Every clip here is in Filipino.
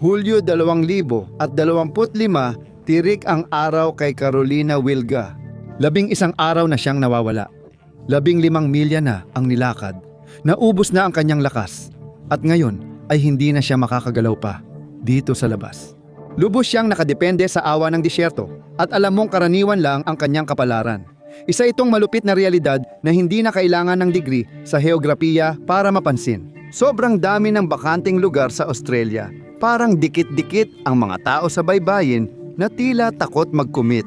Hulyo 2025, tirik ang araw kay Carolina Wilga. 11 araw na siyang nawawala. 15 milya na ang nilakad. Naubos na ang kanyang lakas. At ngayon ay hindi na siya makakagalaw pa dito sa labas. Lubos siyang nakadepende sa awa ng disyerto at alam mong karaniwan lang ang kanyang kapalaran. Isa itong malupit na realidad na hindi na kailangan ng degree sa heograpiya para mapansin. Sobrang dami ng bakanting lugar sa Australia. Parang dikit-dikit ang mga tao sa baybayin na tila takot mag-commit.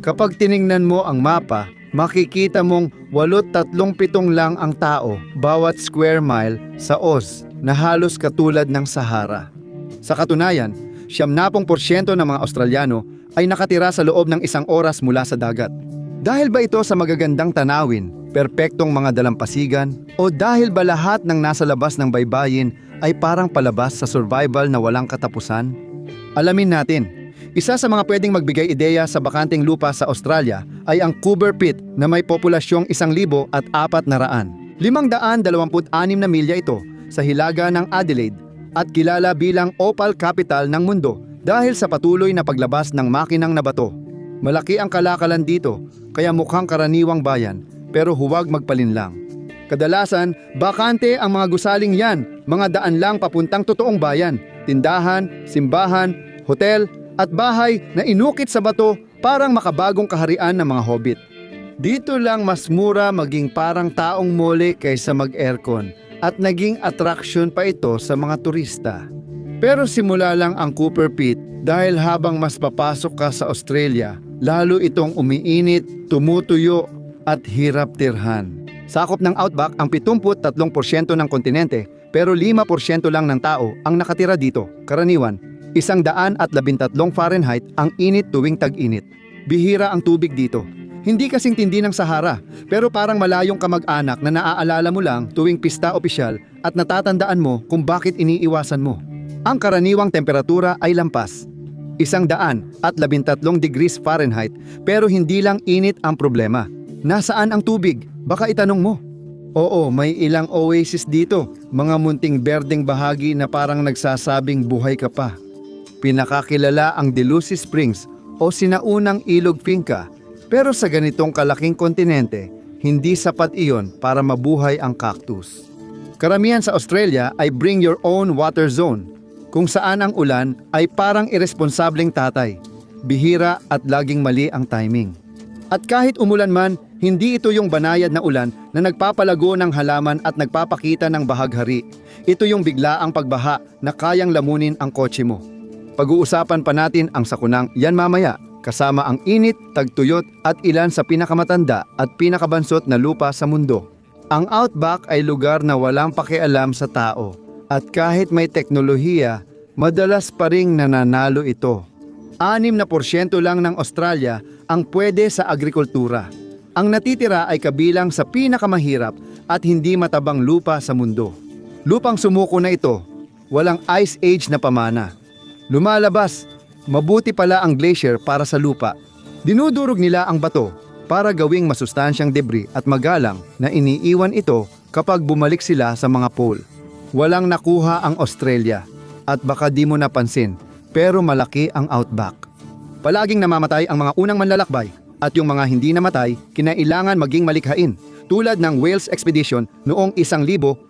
Kapag tiningnan mo ang mapa, makikita mong 837 lang ang tao bawat square mile sa Oz na halos katulad ng Sahara. Sa katunayan, 70% ng mga Australiano ay nakatira sa loob ng 1 oras mula sa dagat. Dahil ba ito sa magagandang tanawin, perpektong mga dalampasigan, o dahil ba lahat ng nasa labas ng baybayin ay parang palabas sa survival na walang katapusan? Alamin natin. Isa sa mga pwedeng magbigay ideya sa bakanting lupa sa Australia ay ang Coober Pit na may populasyong 1,400. 526 na milya ito sa hilaga ng Adelaide at kilala bilang Opal Capital ng mundo dahil sa patuloy na paglabas ng makinang na bato. Malaki ang kalakalan dito kaya mukhang karaniwang bayan pero huwag magpalinlang. Kadalasan, bakante ang mga gusaling yan, mga daan lang papuntang totoong bayan, tindahan, simbahan, hotel, at bahay na inukit sa bato parang makabagong kaharian ng mga hobbit. Dito lang mas mura maging parang taong mole kaysa mag-aircon at naging attraction pa ito sa mga turista. Pero simula lang ang Coober Pit dahil habang mas papasok ka sa Australia, lalo itong umiinit, tumutuyo at hirap tirhan. Sakop ng Outback ang 73% ng kontinente pero 5% lang ng tao ang nakatira dito. Karaniwan, 113 Fahrenheit ang init tuwing tag-init. Bihira ang tubig dito. Hindi kasing tindi ng Sahara pero parang malayong kamag-anak na naaalala mo lang tuwing pista opisyal at natatandaan mo kung bakit iniiwasan mo. Ang karaniwang temperatura ay lampas. 113 degrees Fahrenheit pero hindi lang init ang problema. Nasaan ang tubig? Baka itanong mo. Oo, may ilang oasis dito, mga munting berdeng bahagi na parang nagsasabing buhay ka pa. Pinakakilala ang Delusi Springs o sinaunang ilog Finca, pero sa ganitong kalaking kontinente, hindi sapat iyon para mabuhay ang cactus. Karamihan sa Australia ay bring your own water zone, kung saan ang ulan ay parang irresponsableng tatay, bihira at laging mali ang timing. At kahit umulan man, hindi ito yung banayad na ulan na nagpapalago ng halaman at nagpapakita ng bahaghari. Ito yung biglaang pagbaha na kayang lamunin ang kotse mo. Pag-uusapan pa natin ang sakunang yan mamaya, kasama ang init, tagtuyot at ilan sa pinakamatanda at pinakabansot na lupa sa mundo. Ang Outback ay lugar na walang pakialam sa tao. At kahit may teknolohiya, madalas pa ring nananalo ito. 6% lang ng Australia ang pwede sa agrikultura. Ang natitira ay kabilang sa pinakamahirap at hindi matabang lupa sa mundo. Lupang sumuko na ito, walang ice age na pamana. Lumalabas, mabuti pala ang glacier para sa lupa. Dinudurog nila ang bato para gawing masustansyang debris at magalang na iniiwan ito kapag bumalik sila sa mga pole. Walang nakuha ang Australia at baka di mo napansin pero malaki ang Outback. Palaging namamatay ang mga unang manlalakbay at yung mga hindi namatay kinailangan maging malikhain tulad ng Wales Expedition noong 1,800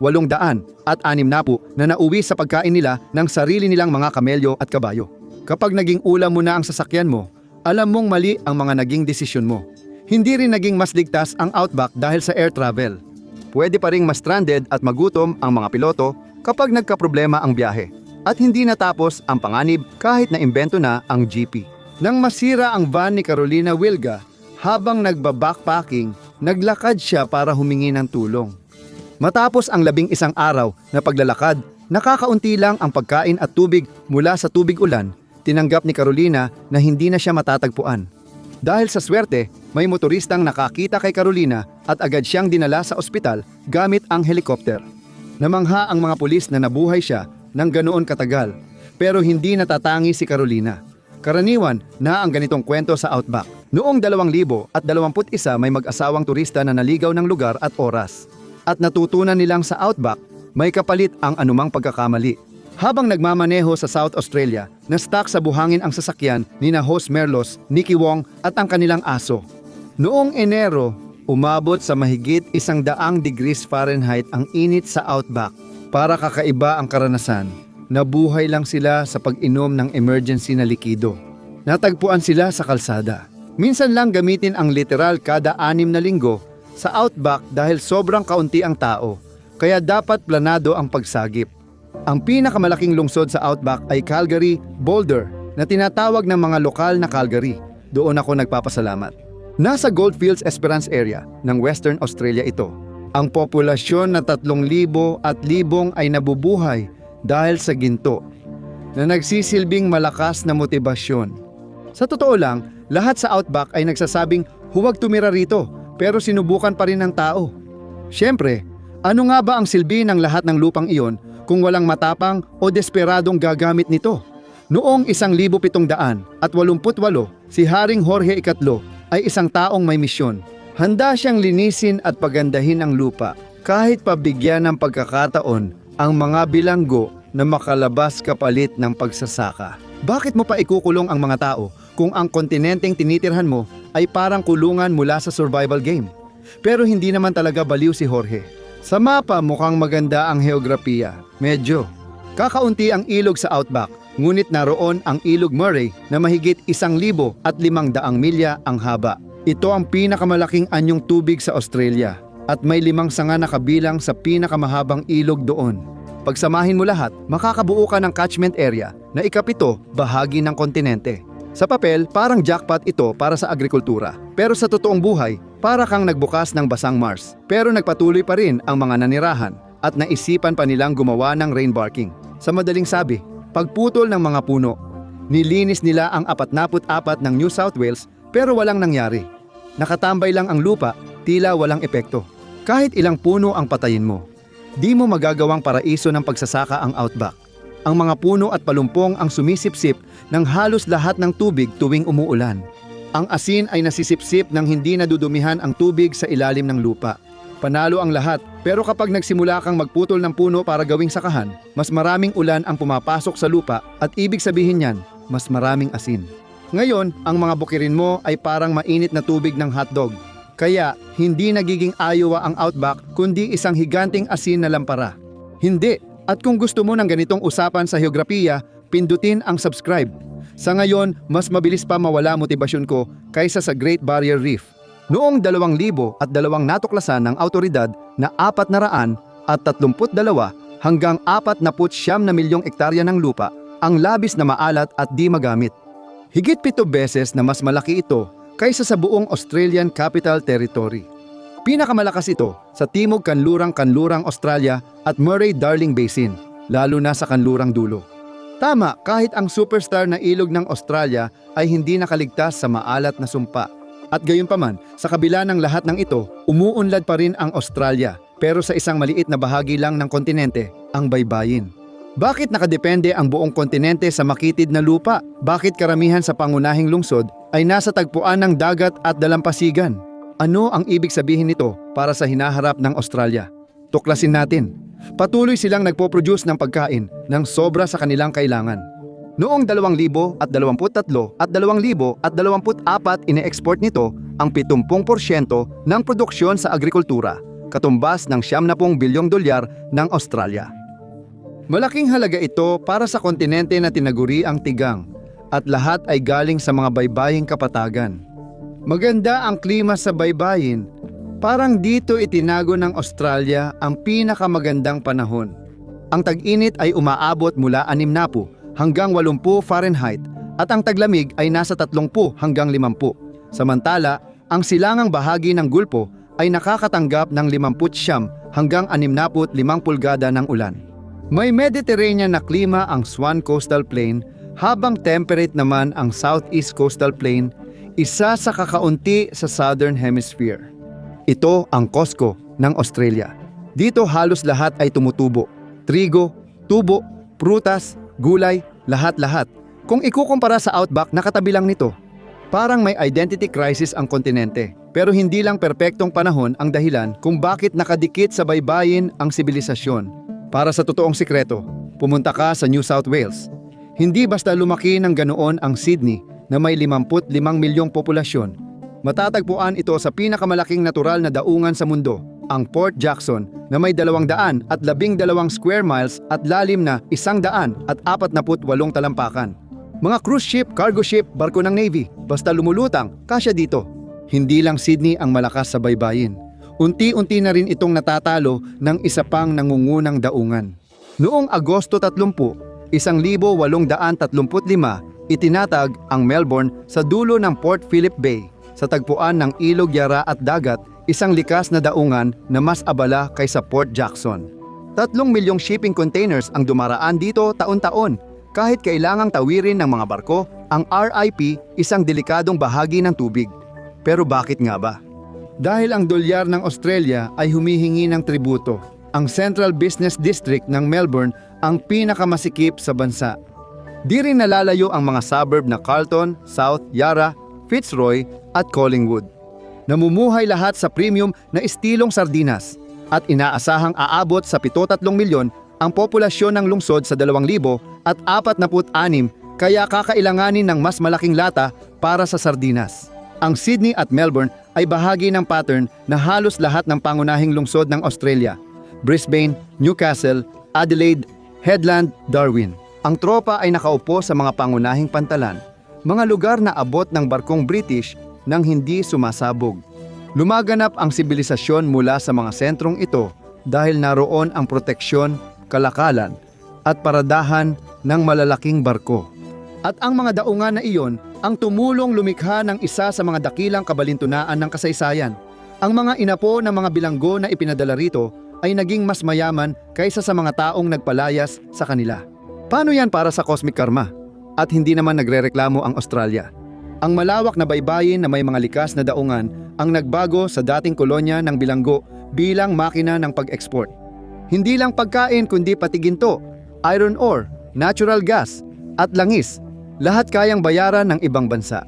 at 60 na nauwi sa pagkain nila ng sarili nilang mga kamelyo at kabayo. Kapag naging ulam mo na ang sasakyan mo, alam mong mali ang mga naging desisyon mo. Hindi rin naging mas ligtas ang Outback dahil sa air travel. Pwede pa ring ma-stranded at magutom ang mga piloto kapag nagkaproblema ang biyahe. At hindi natapos ang panganib kahit na imbento na ang jeepy. Nang masira ang van ni Carolina Wilga, habang nagba-backpacking, naglakad siya para humingi ng tulong. Matapos ang 11 araw na paglalakad, nakakaunti lang ang pagkain at tubig mula sa tubig ulan, tinanggap ni Carolina na hindi na siya matatagpuan. Dahil sa swerte, may motoristang nakakita kay Carolina at agad siyang dinala sa ospital gamit ang helikopter. Namangha ang mga pulis na nabuhay siya ng ganoon katagal, pero hindi natatangi si Carolina. Karaniwan na ang ganitong kwento sa Outback. Noong 2021 may mag-asawang turista na naligaw ng lugar at oras. At natutunan nilang sa Outback, may kapalit ang anumang pagkakamali. Habang nagmamaneho sa South Australia, na-stuck sa buhangin ang sasakyan ni na Host Merlos, Nicky Wong at ang kanilang aso. Noong Enero, umabot sa mahigit 100 degrees Fahrenheit ang init sa Outback. Para kakaiba ang karanasan, nabuhay lang sila sa pag-inom ng emergency na likido. Natagpuan sila sa kalsada. Minsan lang gamitin ang literal kada 6 na linggo sa Outback dahil sobrang kaunti ang tao, kaya dapat planado ang pagsagip. Ang pinakamalaking lungsod sa Outback ay Calgary, Boulder, na tinatawag ng mga lokal na Calgary. Doon ako nagpapasalamat. Nasa Goldfields Esperance area ng Western Australia ito. Ang populasyon na 3,000 at libong ay nabubuhay dahil sa ginto, na nagsisilbing malakas na motibasyon. Sa totoo lang, lahat sa Outback ay nagsasabing huwag tumira rito, pero sinubukan pa rin ng tao. Siyempre, ano nga ba ang silbi ng lahat ng lupang iyon kung walang matapang o desperadong gagamit nito? Noong 1788, si Haring Jorge III ay isang taong may misyon. Handa siyang linisin at pagandahin ang lupa kahit pabigyan ng pagkakataon ang mga bilanggo na makalabas kapalit ng pagsasaka. Bakit mo pa ikukulong ang mga tao kung ang kontinenteng tinitirhan mo ay parang kulungan mula sa survival game? Pero hindi naman talaga baliw si Jorge. Sa mapa mukhang maganda ang heograpiya. Medyo. Kakaunti ang ilog sa Outback, ngunit naroon ang ilog Murray na mahigit 1,500 milya ang haba. Ito ang pinakamalaking anyong tubig sa Australia at may 5 sanga na kabilang sa pinakamahabang ilog doon. Pagsamahin mo lahat, makakabuo ka ng catchment area na ikapito bahagi ng kontinente. Sa papel, parang jackpot ito para sa agrikultura. Pero sa totoong buhay, para kang nagbukas ng basang Mars. Pero nagpatuloy pa rin ang mga nanirahan at naisipan pa nilang gumawa ng rainbarking. Sa madaling sabi, pagputol ng mga puno. Nilinis nila ang 44 ng New South Wales pero walang nangyari. Nakatambay lang ang lupa, tila walang epekto. Kahit ilang puno ang patayin mo, di mo magagawang paraiso ng pagsasaka ang Outback. Ang mga puno at palumpong ang sumisipsip ng halos lahat ng tubig tuwing umuulan. Ang asin ay nasisipsip ng hindi nadudumihan ang tubig sa ilalim ng lupa. Panalo ang lahat, pero kapag nagsimula kang magputol ng puno para gawing sakahan, mas maraming ulan ang pumapasok sa lupa at ibig sabihin niyan, mas maraming asin. Ngayon, ang mga bukirin mo ay parang mainit na tubig ng hotdog. Kaya, hindi nagiging Iowa ang Outback kundi isang higanting asin na lampara. Hindi. At kung gusto mo ng ganitong usapan sa heograpiya, pindutin ang subscribe. Sa ngayon, mas mabilis pa mawala motibasyon ko kaysa sa Great Barrier Reef. Noong 2,002 natuklasan ng awtoridad na 432 hanggang 49 na milyong ektarya ng lupa ang labis na maalat at di magamit. Higit 7 beses na mas malaki ito kaysa sa buong Australian Capital Territory. Pinakamalakas ito sa Timog Kanlurang Australia at Murray-Darling Basin, lalo na sa kanlurang dulo. Tama, kahit ang superstar na ilog ng Australia ay hindi nakaligtas sa maalat na sumpa. At gayunpaman, sa kabila ng lahat ng ito, umuunlad pa rin ang Australia, pero sa isang maliit na bahagi lang ng kontinente, ang baybayin. Bakit nakadepende ang buong kontinente sa makitid na lupa? Bakit karamihan sa pangunahing lungsod ay nasa tagpuan ng dagat at dalampasigan? Ano ang ibig sabihin nito para sa hinaharap ng Australia? Tuklasin natin. Patuloy silang nagpo-produce ng pagkain ng sobra sa kanilang kailangan. Noong 2023 at 2024 ine-export nito ang 70% ng produksyon sa agrikultura, katumbas ng $70 bilyong ng Australia. Malaking halaga ito para sa kontinente na tinaguri ang tigang at lahat ay galing sa mga baybaying kapatagan. Maganda ang klima sa baybayin. Parang dito itinago ng Australia ang pinakamagandang panahon. Ang tag-init ay umaabot mula 60 hanggang 80 Fahrenheit at ang taglamig ay nasa 30 hanggang 50. Samantala, ang silangang bahagi ng Gulpo ay nakakatanggap ng 59 hanggang 65 pulgada ng ulan. May Mediterranean na klima ang Swan Coastal Plain habang temperate naman ang Southeast Coastal Plain, isa sa kakaunti sa Southern Hemisphere. Ito ang Costco ng Australia. Dito halos lahat ay tumutubo. Trigo, tubo, prutas, gulay, lahat-lahat. Kung ikukumpara sa Outback, nakatabi lang nito. Parang may identity crisis ang kontinente. Pero hindi lang perpektong panahon ang dahilan kung bakit nakadikit sa baybayin ang sibilisasyon. Para sa totoong sikreto, pumunta ka sa New South Wales. Hindi basta lumaki ng ganoon ang Sydney na may 55 milyong populasyon. Matatagpuan ito sa pinakamalaking natural na daungan sa mundo, ang Port Jackson na may 212 square miles at lalim na 148 talampakan. Mga cruise ship, cargo ship, barko ng Navy, basta lumulutang, kasya dito. Hindi lang Sydney ang malakas sa baybayin. Unti-unti na rin itong natatalo ng isa pang nangungunang daungan. Noong Agosto 30, 1835, itinatag ang Melbourne sa dulo ng Port Phillip Bay sa tagpuan ng Ilog Yara at Dagat, isang likas na daungan na mas abala kaysa Port Jackson. 3 milyong shipping containers ang dumaraan dito taon-taon. Kahit kailangang tawirin ng mga barko, ang RIP isang delikadong bahagi ng tubig. Pero bakit nga ba? Dahil ang dolyar ng Australia ay humihingi ng tributo. Ang Central Business District ng Melbourne ang pinakamasikip sa bansa. Di rin nalalayo ang mga suburb na Carlton, South Yarra, Fitzroy at Collingwood. Namumuhay lahat sa premium na estilong sardinas at inaasahang aabot sa 73 milyon ang populasyon ng lungsod sa 2046, kaya kakailanganin ng mas malaking lata para sa sardinas. Ang Sydney at Melbourne ay bahagi ng pattern na halos lahat ng pangunahing lungsod ng Australia: Brisbane, Newcastle, Adelaide, Headland, Darwin. Ang tropa ay nakaupo sa mga pangunahing pantalan, mga lugar na abot ng barkong British nang hindi sumasabog. Lumaganap ang sibilisasyon mula sa mga sentrong ito dahil naroon ang proteksyon, kalakalan at paradahan ng malalaking barko. At ang mga daungan na iyon ang tumulong lumikha ng isa sa mga dakilang kabalintunaan ng kasaysayan. Ang mga inapo ng mga bilanggo na ipinadala rito ay naging mas mayaman kaysa sa mga taong nagpalayas sa kanila. Paano yan para sa cosmic karma? At hindi naman nagrereklamo ang Australia. Ang malawak na baybayin na may mga likas na daungan ang nagbago sa dating kolonya ng bilanggo bilang makina ng pag-export. Hindi lang pagkain kundi pati ginto, iron ore, natural gas, at langis, lahat kayang bayaran ng ibang bansa.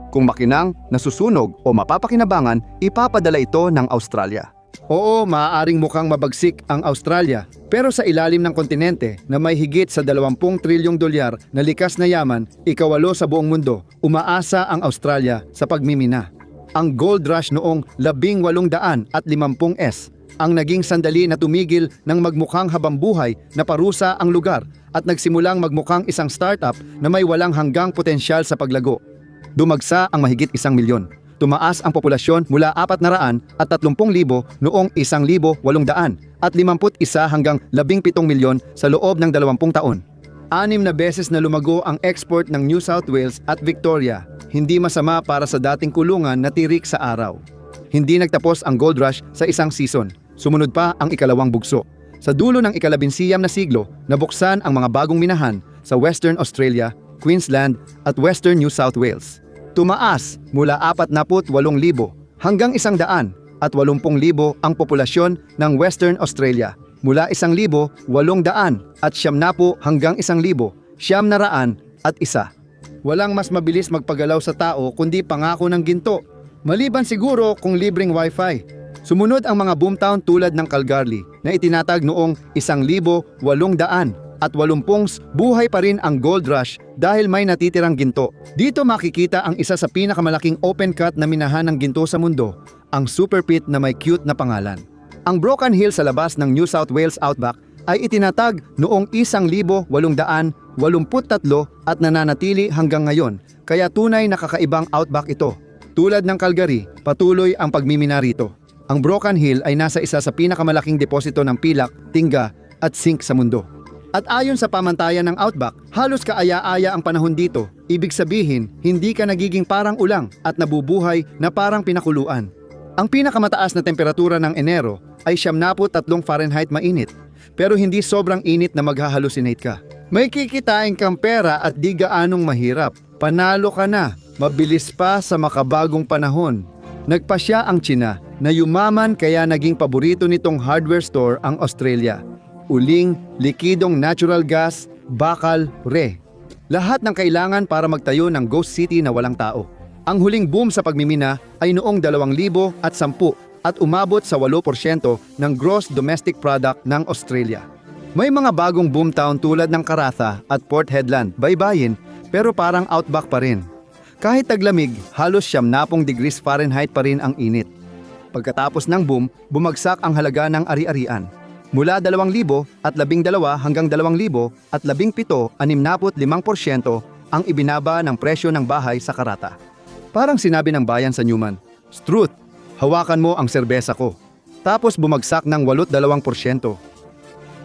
Kung makinang, nasusunog o mapapakinabangan, ipapadala ito ng Australia. Oo, maaaring mukhang mabagsik ang Australia, pero sa ilalim ng kontinente na may higit sa 20 trilyong dolyar na likas na yaman, ikawalo sa buong mundo, umaasa ang Australia sa pagmimina. Ang gold rush noong 1850s ang naging sandali na tumigil ng magmukhang habambuhay na parusa ang lugar at nagsimulang magmukhang isang startup na may walang hanggang potensyal sa paglago. Dumagsa ang mahigit 1 milyon. Tumaas ang populasyon mula 430,000 noong 1851 hanggang 17 milyon sa loob ng 20 taon. 6 na beses na lumago ang export ng New South Wales at Victoria. Hindi masama para sa dating kulungan na tirik sa araw. Hindi nagtapos ang gold rush sa isang season. Sumunod pa ang ikalawang bugso. Sa dulo ng ika-19 na siglo, nabuksan ang mga bagong minahan sa Western Australia, Queensland at Western New South Wales. Tumaas mula 48,000 hanggang 180,000 ang populasyon ng Western Australia, mula 1,800 at 70 hanggang 1,901. Walang mas mabilis magpagalaw sa tao kundi pangako ng ginto, maliban siguro kung libreng wifi. Sumunod ang mga boomtown tulad ng Calgary na itinatag noong 1,880 at 80s, buhay pa rin ang gold rush dahil may natitirang ginto. Dito makikita ang isa sa pinakamalaking open cut na minahan ng ginto sa mundo, ang Super Pit na may cute na pangalan. Ang Broken Hill sa labas ng New South Wales Outback ay itinatag noong 1883 at nananatili hanggang ngayon, kaya tunay na kakaibang outback ito. Tulad ng Calgary, patuloy ang pagmimina rito. Ang Broken Hill ay nasa isa sa pinakamalaking deposito ng pilak, tingga at zinc sa mundo. At ayon sa pamantayan ng Outback, halos kaaya-aya ang panahon dito. Ibig sabihin, hindi ka nagiging parang ulang at nabubuhay na parang pinakuluan. Ang pinakamataas na temperatura ng Enero ay 73 Fahrenheit mainit, pero hindi sobrang init na maghahalusinate ka. May kikitain kang pera at di gaanong mahirap. Panalo ka na, mabilis pa sa makabagong panahon. Nagpasya ang Tsina na yumaman kaya naging paborito nitong hardware store ang Australia. Uling, likidong natural gas, bakal, lahat ng kailangan para magtayo ng ghost city na walang tao. Ang huling boom sa pagmimina ay noong 2010 at umabot sa 8% ng gross domestic product ng Australia. May mga bagong boomtown tulad ng Karratha at Port Hedland, baybayin, pero parang outback pa rin. Kahit taglamig, halos 70 degrees Fahrenheit pa rin ang init. Pagkatapos ng boom, bumagsak ang halaga ng ari-arian. Mula 2,012 hanggang 2,017, 65% ang ibinaba ng presyo ng bahay sa Karratha. Parang sinabi ng bayan sa Newman, "Struth, hawakan mo ang serbesa ko." Tapos bumagsak ng 82%.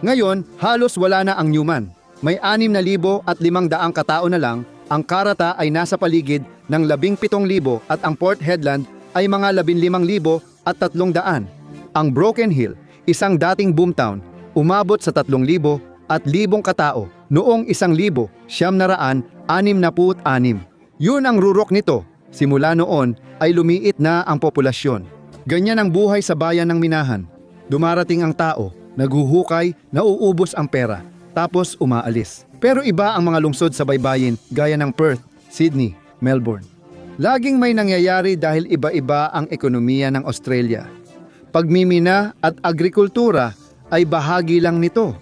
Ngayon, halos wala na ang Newman. May 6,500 katao na lang. Ang Karratha ay nasa paligid ng 17,000 at ang Port Hedland ay mga 15,300. Ang Broken Hill, isang dating boomtown, umabot sa 3,000 at 1,000 katao noong 1966. Yun ang rurok nito. Simula noon ay lumiit na ang populasyon. Ganyan ang buhay sa bayan ng Minahan. Dumarating ang tao, naghuhukay, nauubos ang pera, tapos umaalis. Pero iba ang mga lungsod sa baybayin gaya ng Perth, Sydney, Melbourne. Laging may nangyayari dahil iba-iba ang ekonomiya ng Australia. Pagmimina at agrikultura ay bahagi lang nito.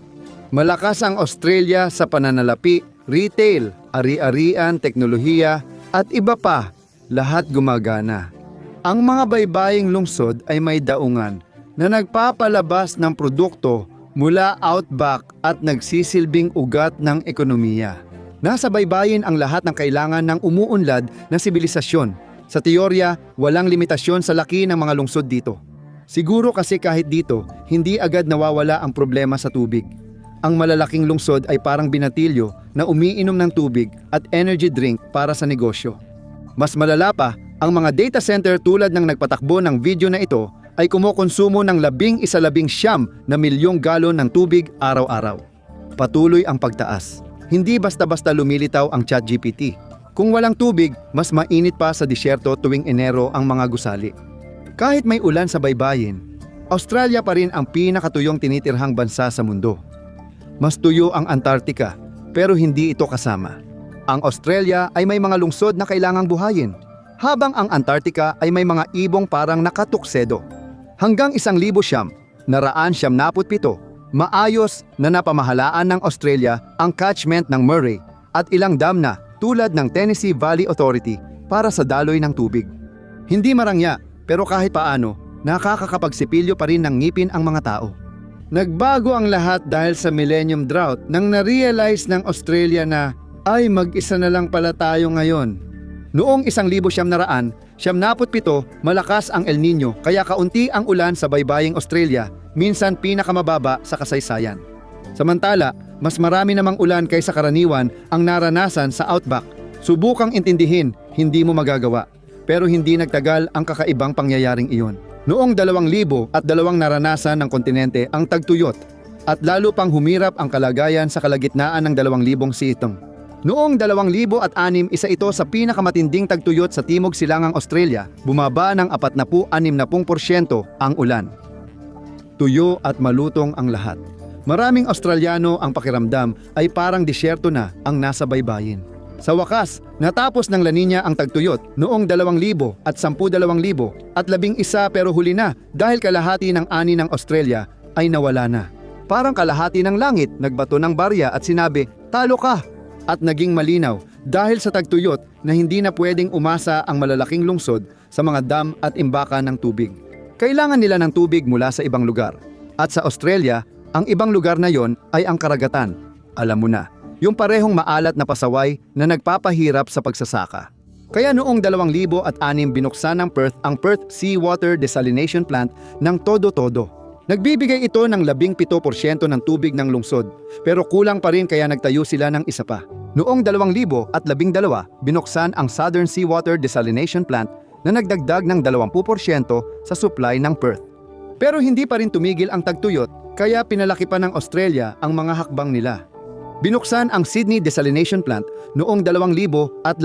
Malakas ang Australia sa pananalapi, retail, ari-arian, teknolohiya at iba pa, lahat gumagana. Ang mga baybaying lungsod ay may daungan na nagpapalabas ng produkto mula outback at nagsisilbing ugat ng ekonomiya. Nasa baybayin ang lahat ng kailangan ng umuunlad na sibilisasyon. Sa teorya, walang limitasyon sa laki ng mga lungsod dito. Siguro kasi kahit dito, hindi agad nawawala ang problema sa tubig. Ang malalaking lungsod ay parang binatilyo na umiinom ng tubig at energy drink para sa negosyo. Mas malala pa, ang mga data center tulad ng nagpatakbo ng video na ito ay kumukonsumo ng 11,9 milyong galon ng tubig araw-araw. Patuloy ang pagtaas. Hindi basta-basta lumilitaw ang ChatGPT. Kung walang tubig, mas mainit pa sa disyerto tuwing Enero ang mga gusali. Kahit may ulan sa baybayin, Australia pa rin ang pinakatuyong tinitirhang bansa sa mundo. Mas tuyo ang Antarctica, pero hindi ito kasama. Ang Australia ay may mga lungsod na kailangang buhayin, habang ang Antarctica ay may mga ibong parang nakatuksedo. Hanggang 1,977, maayos na napamahalaan ng Australia ang catchment ng Murray at ilang dam na tulad ng Tennessee Valley Authority para sa daloy ng tubig. Hindi marangya, pero kahit paano, nakakakapagsipilyo pa rin ng ngipin ang mga tao. Nagbago ang lahat dahil sa Millennium Drought nang na-realize ng Australia na ay mag-isa na lang pala tayo ngayon. Noong 1977, malakas ang El Nino kaya kaunti ang ulan sa baybaying Australia, minsan pinakamababa sa kasaysayan. Samantala, mas marami namang ulan kaysa karaniwan ang naranasan sa outback. Subukang intindihin, hindi mo magagawa. Pero hindi nagtagal ang kakaibang pangyayaring iyon. Noong 2002 naranasan ng kontinente ang tagtuyot at lalo pang humirap ang kalagayan sa kalagitnaan ng 2,000 sitong. Noong 2006, isa ito sa pinakamatinding tagtuyot sa Timog Silangang Australia, bumaba ng 40-60% ang ulan. Tuyo at malutong ang lahat. Maraming Australiano ang pakiramdam ay parang disyerto na ang nasa baybayin. Sa wakas, natapos ng La Nina ang tagtuyot noong 2010 at 11 pero huli na dahil kalahati ng ani ng Australia ay nawala na. Parang kalahati ng langit nagbato ng barya at sinabi, "Talo ka!" At naging malinaw dahil sa tagtuyot na hindi na pwedeng umasa ang malalaking lungsod sa mga dam at imbakan ng tubig. Kailangan nila ng tubig mula sa ibang lugar. At sa Australia, ang ibang lugar na yon ay ang karagatan. Alam mo na, yung parehong maalat na pasaway na nagpapahirap sa pagsasaka. Kaya noong 2006 binuksan ng Perth ang Perth Seawater Desalination Plant ng todo-todo. Nagbibigay ito ng 17% ng tubig ng lungsod, pero kulang pa rin kaya nagtayo sila ng isa pa. Noong 2012, binuksan ang Southern Seawater Desalination Plant na nagdagdag ng 20% sa supply ng Perth. Pero hindi pa rin tumigil ang tagtuyot, kaya pinalaki pa ng Australia ang mga hakbang nila. Binuksan ang Sydney Desalination Plant noong 2012 at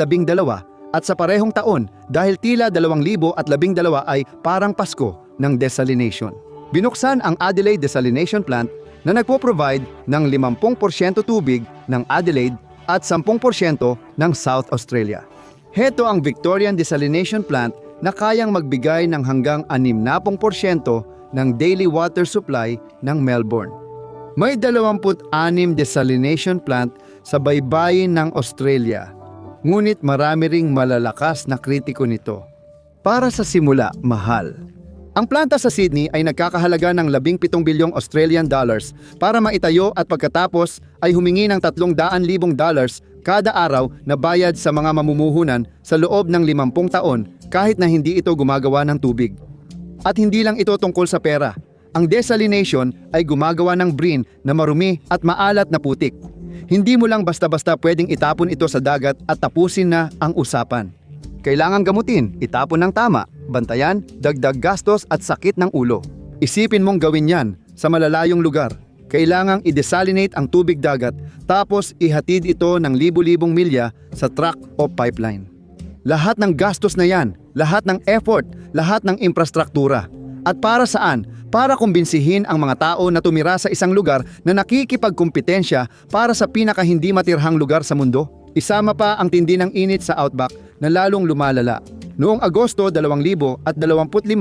sa parehong taon dahil tila 2012 ay parang Pasko ng desalination. Binuksan ang Adelaide Desalination Plant na nagpo-provide ng 50% tubig ng Adelaide at 10% ng South Australia. Heto ang Victorian Desalination Plant na kayang magbigay ng hanggang 60% ng daily water supply ng Melbourne. May 26 desalination plant sa baybayin ng Australia. Ngunit marami ring malalakas na kritiko nito. Para sa simula, mahal. Ang planta sa Sydney ay nagkakahalaga ng 17 bilyong Australian dollars para maitayo at pagkatapos ay humingi ng $300,000 kada araw na bayad sa mga mamumuhunan sa loob ng 50 taon kahit na hindi ito gumagawa ng tubig. At hindi lang ito tungkol sa pera. Ang desalination ay gumagawa ng brine na marumi at maalat na putik. Hindi mo lang basta-basta pwedeng itapon ito sa dagat at tapusin na ang usapan. Kailangan gamutin, itapon ng tama, bantayan, dagdag gastos at sakit ng ulo. Isipin mong gawin yan sa malalayong lugar. Kailangang i-desalinate ang tubig dagat tapos ihatid ito ng libu-libong milya sa truck o pipeline. Lahat ng gastos na yan, lahat ng effort, lahat ng infrastruktura. At para saan? Para kumbinsihin ang mga tao na tumira sa isang lugar na nakikipagkumpetensya para sa pinakahindi matirhang lugar sa mundo. Isama pa ang tindi ng init sa Outback na lalong lumalala. Noong Agosto 2025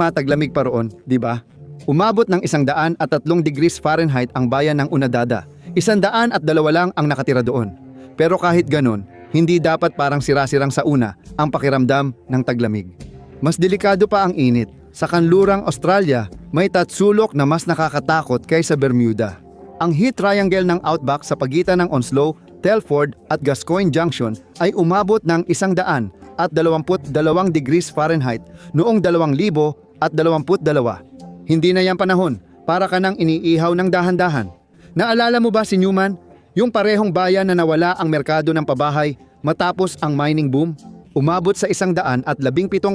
taglamig pa roon, di ba? Umabot ng 103 degrees Fahrenheit ang bayan ng Unadada. 102 lang ang nakatira doon. Pero kahit ganun, hindi dapat parang sira-sirang sa una ang pakiramdam ng taglamig. Mas delikado pa ang init. Sa kanlurang Australia, may tatsulok na mas nakakatakot kaysa Bermuda. Ang heat triangle ng Outback sa pagitan ng Onslow, Telford at Gascoyne Junction ay umabot ng 122 degrees Fahrenheit noong 2022. Hindi na yan panahon para ka nang iniihaw ng dahan-dahan. Naalala mo ba si Newman? Yung parehong bayan na nawala ang merkado ng pabahay matapos ang mining boom? Umabot sa 117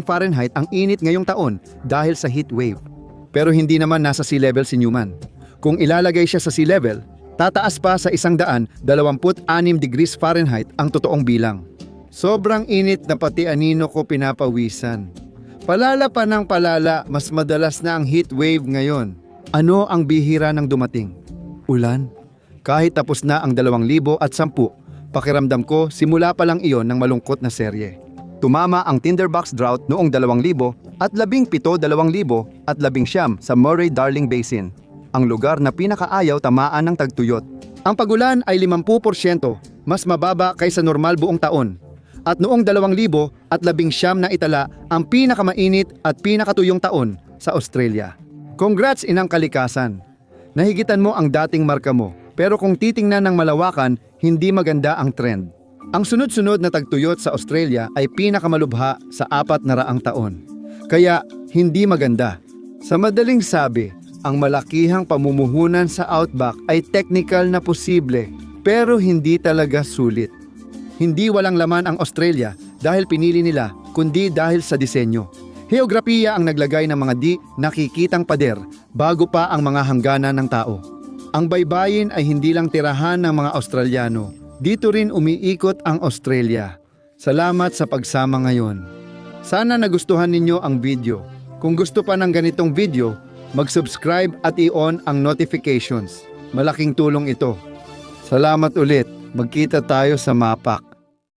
Fahrenheit ang init ngayong taon dahil sa heat wave. Pero hindi naman nasa sea level si Newman. Kung ilalagay siya sa sea level, tataas pa sa 126 degrees Fahrenheit ang totoong bilang. Sobrang init na pati anino ko pinapawisan. Palala pa ng palala, mas madalas na ang heat wave ngayon. Ano ang bihira ng dumating? Ulan? Kahit tapos na ang 2010, pakiramdam ko simula pa lang iyon ng malungkot na serye. Tumama ang Tinderbox drought noong 2017, 2019 sa Murray-Darling Basin, ang lugar na pinakaayaw tamaan ng tagtuyot. Ang pagulan ay 50%, mas mababa kaysa normal buong taon. At noong 2019 na itala ang pinakamainit at pinakatuyong taon sa Australia. Congrats inang kalikasan! Nahigitan mo ang dating marka mo, pero kung titingnan ng malawakan, hindi maganda ang trend. Ang sunod-sunod na tagtuyot sa Australia ay pinakamalubha sa 400 taon. Kaya hindi maganda. Sa madaling sabi, ang malakihang pamumuhunan sa Outback ay technical na posible, pero hindi talaga sulit. Hindi walang laman ang Australia dahil pinili nila, kundi dahil sa disenyo. Heograpiya ang naglagay ng mga di nakikitang pader bago pa ang mga hangganan ng tao. Ang baybayin ay hindi lang tirahan ng mga Australiano. Dito rin umiikot ang Australia. Salamat sa pagsama ngayon. Sana nagustuhan ninyo ang video. Kung gusto pa ng ganitong video, mag-subscribe at i-on ang notifications. Malaking tulong ito. Salamat ulit. Magkita tayo sa Mapak.